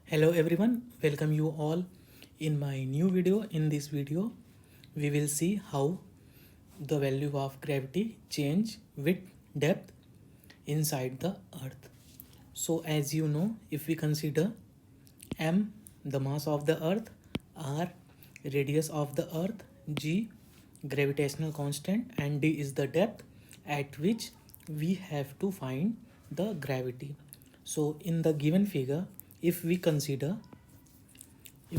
Hello everyone, welcome you all in my new video. In this video, we will see how the value of gravity change with depth inside the earth. So as you know, if we consider m the mass of the earth, r radius of the earth, g gravitational constant and d is the depth at which we have to find the gravity. So in the given figure, if we consider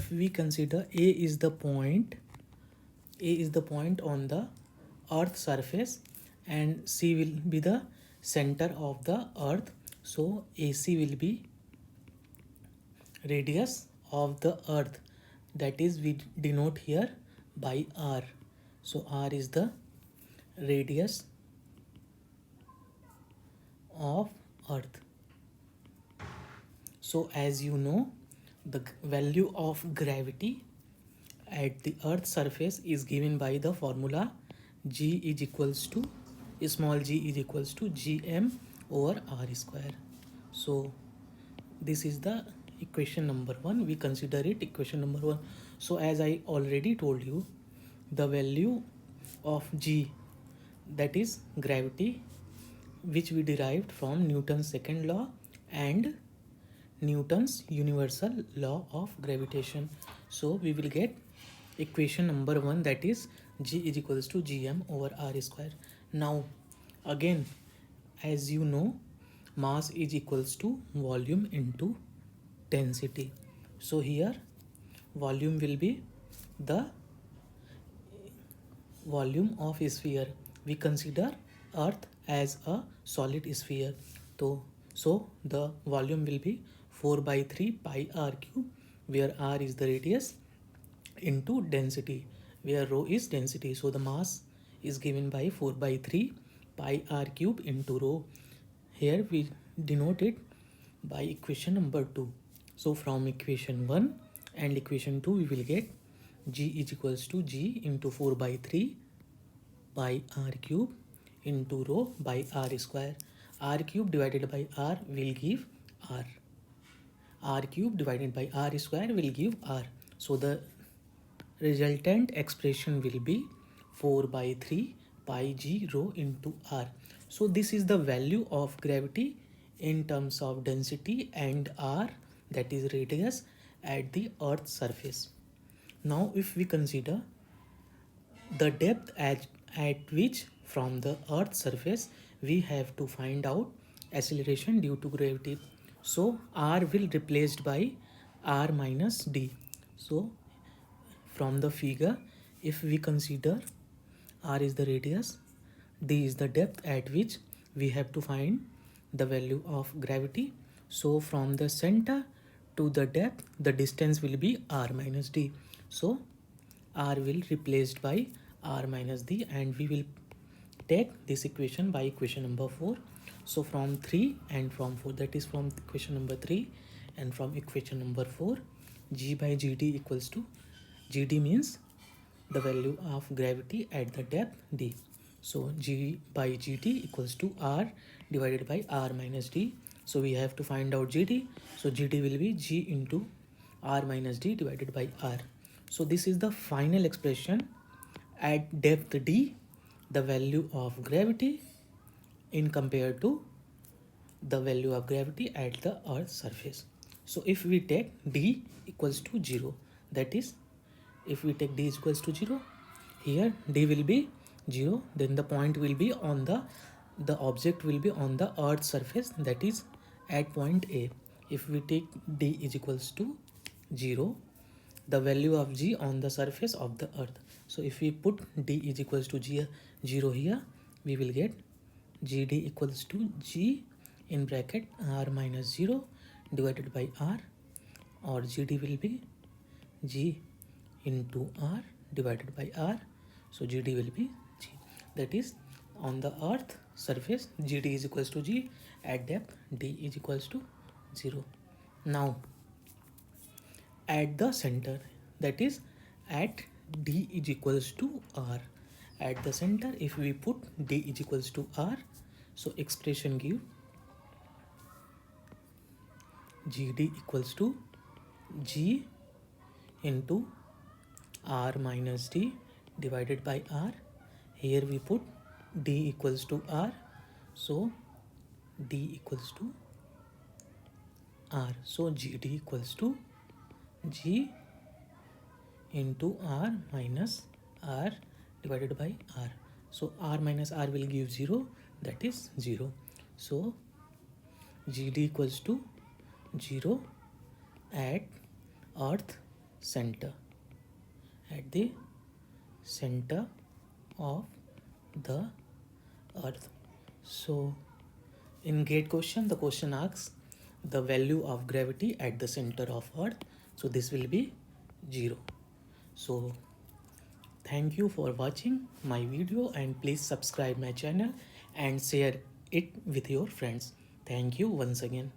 a is the point on the earth surface and c will be the center of the earth, so AC will be radius of the earth, that is we denote here by r. So r is the radius of earth. So as you know, the value of gravity at the earth surface is given by the formula g is equals to small g is equals to gm over r square. So this is the equation number 1. We consider it equation number 1. So as I already told you, the value of g, that is gravity, which we derived from Newton's second law and Newton's universal law of gravitation. So we will get equation number 1, that is g is equals to gm over r square. Now again, as you know, mass is equals to volume into density. So here volume will be the volume of a sphere. We consider earth as a solid sphere, so the volume will be 4 by 3 pi r cube, where r is the radius, into density, where rho is density. So the mass is given by 4 by 3 pi r cube into rho. Here we denote it by equation number 2. So from equation 1 and equation 2, we will get g is equals to g into 4 by 3 pi r cube into rho by r square. R cube divided by r will give r. R cube divided by r square will give r. So the resultant expression will be 4 by 3 pi g rho into r. So this is the value of gravity in terms of density and r, that is radius, at the earth's surface. Now if we consider the depth at which from the earth's surface we have to find out acceleration due to gravity. So r will replaced by r minus d. So from the figure, if we consider r is the radius, d is the depth at which we have to find the value of gravity. So from the center to the depth, the distance will be r minus d. So r will replaced by r minus d, and we will take this equation by equation number 4. So from 3 and from 4, that is from equation number 3 and from equation number 4, g by gt equals to, gd means the value of gravity at the depth d. So g by gt equals to r divided by r minus d. So we have to find out gd. So gd will be g into r minus d divided by r. So this is the final expression at depth d, the value of gravity in compared to the value of gravity at the earth's surface. So if we take d equals to 0, that is, if we take d equals to 0, here d will be 0, then the point will be on the object will be on the earth's surface, that is at point A. If we take d is equals to 0, the value of g on the surface of the earth. So if we put d is equals to 0 here, we will get gd equals to g in bracket r minus 0 divided by r, or gd will be g into r divided by r. So gd will be g, that is on the earth surface gd is equals to g, at depth d is equals to 0. Now at the center, that is at d is equals to r, at the center if we put d is equals to r, so expression give gd equals to G into R minus D divided by R. Here we put D equals to R. So D equals to R. So GD equals to G into R minus R divided by R. So R minus R will give 0, that is 0. So GD equals to 0 at earth center, at the center of the earth. So in GATE question, the question asks the value of gravity at the center of earth. So this will be 0. So thank you for watching my video, and please subscribe my channel and share it with your friends. Thank you once again.